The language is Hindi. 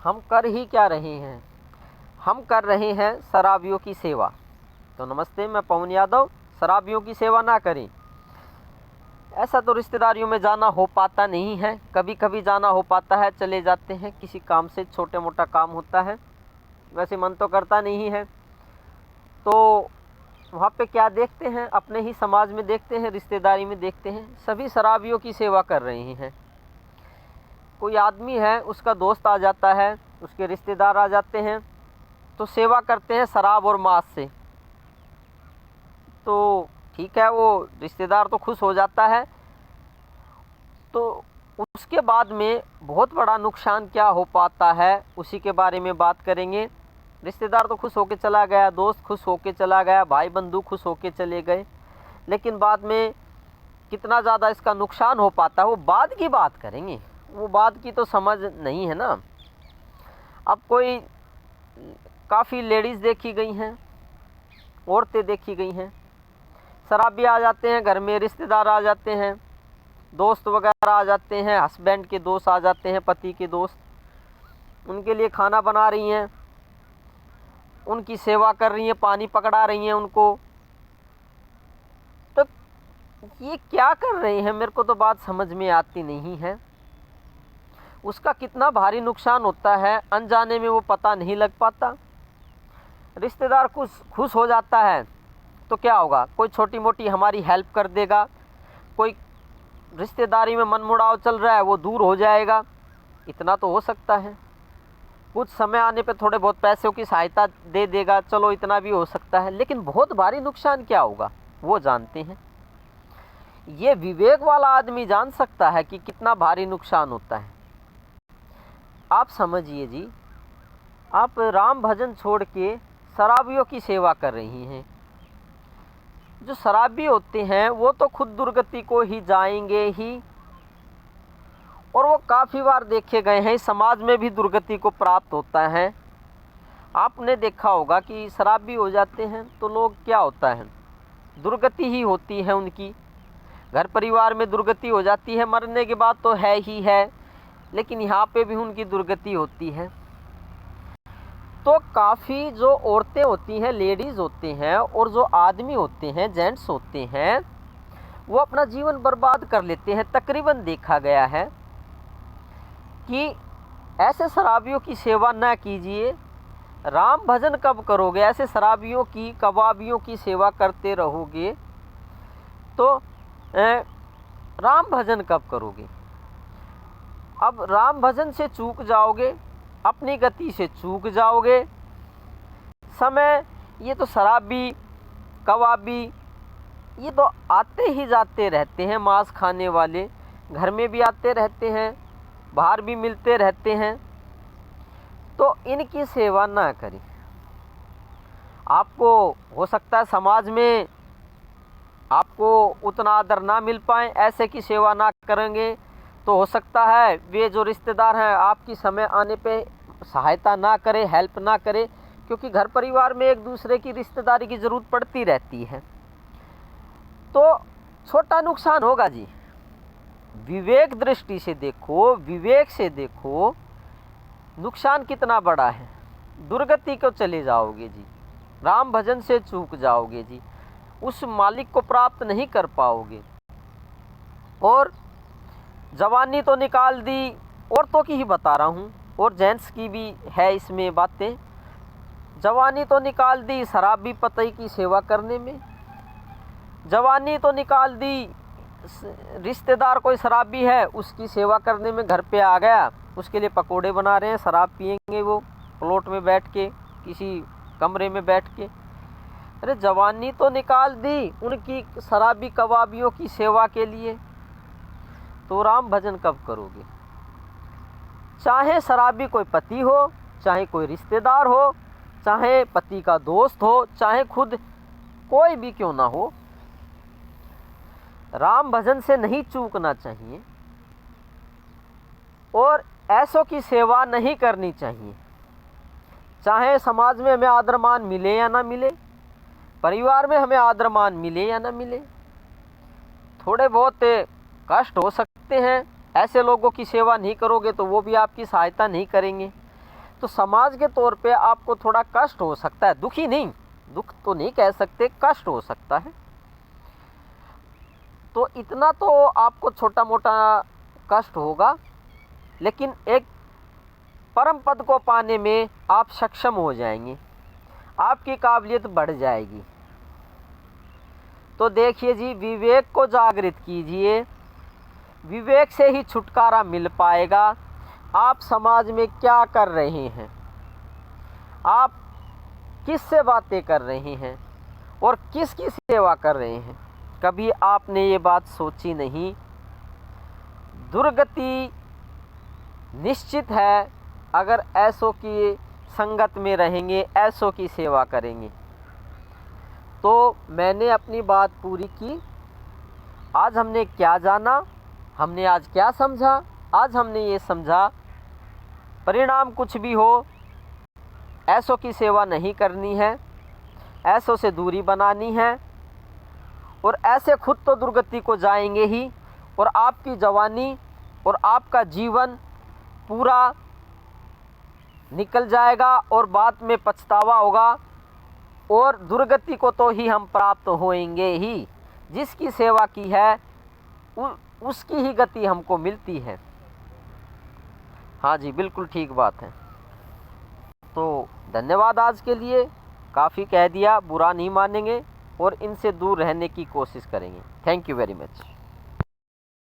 हम कर ही क्या रहे हैं? हम कर रहे हैं शराबियों की सेवा। तो नमस्ते, मैं पवन यादव। शराबियों की सेवा ना करें, ऐसा तो रिश्तेदारियों में जाना हो पाता नहीं है। कभी कभी जाना हो पाता है, चले जाते हैं किसी काम से, छोटे मोटा काम होता है, वैसे मन तो करता नहीं है। तो वहाँ पे क्या देखते हैं, अपने ही समाज में देखते हैं, रिश्तेदारी में देखते हैं, सभी शराबियों की सेवा कर रहे हैं। कोई आदमी है, उसका दोस्त आ जाता है, उसके रिश्तेदार आ जाते हैं, तो सेवा करते हैं शराब और मांस से। तो ठीक है, वो रिश्तेदार तो खुश हो जाता है। तो उसके बाद में बहुत बड़ा नुकसान क्या हो पाता है, उसी के बारे में बात करेंगे। रिश्तेदार तो खुश होके चला गया, दोस्त खुश होके चला गया, भाई बंधु खुश होके चले गए, लेकिन बाद में कितना ज़्यादा इसका नुकसान हो पाता है वो बाद की बात करेंगे। वो बाद की तो समझ नहीं है ना। अब कोई काफ़ी लेडीज़ देखी गई हैं, औरतें देखी गई हैं, शराबी आ जाते हैं घर में, रिश्तेदार आ जाते हैं, दोस्त वगैरह आ जाते हैं, हस्बैंड के दोस्त आ जाते हैं, पति के दोस्त, उनके लिए खाना बना रही हैं, उनकी सेवा कर रही हैं, पानी पकड़ा रही हैं उनको। तो ये क्या कर रहे हैं, मेरे को तो बात समझ में आती नहीं है। उसका कितना भारी नुकसान होता है, अनजाने में वो पता नहीं लग पाता। रिश्तेदार खुश हो जाता है तो क्या होगा, कोई छोटी मोटी हमारी हेल्प कर देगा, कोई रिश्तेदारी में मनमुटाव चल रहा है वो दूर हो जाएगा, इतना तो हो सकता है। कुछ समय आने पे थोड़े बहुत पैसों की सहायता दे देगा, चलो इतना भी हो सकता है। लेकिन बहुत भारी नुकसान क्या होगा वो जानते हैं। ये विवेक वाला आदमी जान सकता है कि कितना भारी नुकसान होता है। आप समझिए जी, आप राम भजन छोड़ के शराबियों की सेवा कर रही हैं। जो शराबी होते हैं वो तो खुद दुर्गति को ही जाएंगे ही, और वो काफ़ी बार देखे गए हैं, समाज में भी दुर्गति को प्राप्त होता है। आपने देखा होगा कि शराबी हो जाते हैं तो लोग क्या होता है, दुर्गति ही होती है उनकी, घर परिवार में दुर्गति हो जाती है, मरने के बाद तो है ही है, लेकिन यहाँ पे भी उनकी दुर्गति होती है। तो काफ़ी जो औरतें होती हैं, लेडीज़ होते हैं, और जो आदमी होते हैं, जेंट्स होते हैं, वो अपना जीवन बर्बाद कर लेते हैं। तकरीबन देखा गया है कि ऐसे शराबियों की सेवा ना कीजिए। राम भजन कब करोगे, ऐसे शराबियों की, कबाबियों की सेवा करते रहोगे तो राम भजन कब करोगे? अब राम भजन से चूक जाओगे, अपनी गति से चूक जाओगे। समय, ये तो शराबी, कबाबी, ये तो आते ही जाते रहते हैं, मांस खाने वाले, घर में भी आते रहते हैं, बाहर भी मिलते रहते हैं। तो इनकी सेवा ना करें। आपको हो सकता है समाज में आपको उतना आदर ना मिल पाए, ऐसे की सेवा ना करेंगे तो हो सकता है वे जो रिश्तेदार हैं आपकी समय आने पे सहायता ना करे, हेल्प ना करे, क्योंकि घर परिवार में एक दूसरे की रिश्तेदारी की ज़रूरत पड़ती रहती है। तो छोटा नुकसान होगा जी। विवेक दृष्टि से देखो, विवेक से देखो, नुकसान कितना बड़ा है। दुर्गति को चले जाओगे जी, राम भजन से चूक जाओगे जी, उस मालिक को प्राप्त नहीं कर पाओगे। और जवानी तो निकाल दी, औरतों की ही बता रहा हूँ, और जेंट्स की भी है इसमें बातें। जवानी तो निकाल दी शराबी पति की सेवा करने में, जवानी तो निकाल दी रिश्तेदार कोई शराबी है उसकी सेवा करने में, घर पे आ गया, उसके लिए पकोड़े बना रहे हैं, शराब पियेंगे वो प्लॉट में बैठ के, किसी कमरे में बैठ के। अरे जवानी तो निकाल दी उनकी शराबी कबाबियों की सेवा के लिए, तो राम भजन कब करोगे? चाहे शराबी कोई पति हो, चाहे कोई रिश्तेदार हो, चाहे पति का दोस्त हो, चाहे खुद कोई भी क्यों ना हो, राम भजन से नहीं चूकना चाहिए और ऐसों की सेवा नहीं करनी चाहिए। चाहे समाज में हमें आदर मान मिले या ना मिले, परिवार में हमें आदर मान मिले या ना मिले, थोड़े बहुत कष्ट हो सकते हैं, ऐसे लोगों की सेवा नहीं करोगे तो वो भी आपकी सहायता नहीं करेंगे। तो समाज के तौर पे आपको थोड़ा कष्ट हो सकता है, दुखी नहीं, दुख तो नहीं कह सकते, कष्ट हो सकता है। तो इतना तो आपको छोटा मोटा कष्ट होगा, लेकिन एक परम पद को पाने में आप सक्षम हो जाएंगे, आपकी काबिलियत बढ़ जाएगी। तो देखिए जी, विवेक को जागृत कीजिए, विवेक से ही छुटकारा मिल पाएगा। आप समाज में क्या कर रहे हैं, आप किससे बातें कर रहे हैं और किसकी सेवा कर रहे हैं, कभी आपने ये बात सोची नहीं? दुर्गति निश्चित है अगर ऐसों की संगत में रहेंगे, ऐसों की सेवा करेंगे। तो मैंने अपनी बात पूरी की। आज हमने क्या जाना, हमने आज क्या समझा? आज हमने ये समझा, परिणाम कुछ भी हो, ऐसों की सेवा नहीं करनी है, ऐसों से दूरी बनानी है, और ऐसे खुद तो दुर्गति को जाएंगे ही, और आपकी जवानी और आपका जीवन पूरा निकल जाएगा और बाद में पछतावा होगा, और दुर्गति को तो ही हम प्राप्त होएंगे ही। जिसकी सेवा की है उसकी ही गति हमको मिलती है। हाँ जी, बिल्कुल ठीक बात है। तो धन्यवाद, आज के लिए काफ़ी कह दिया, बुरा नहीं मानेंगे और इनसे दूर रहने की कोशिश करेंगे। Thank you very much.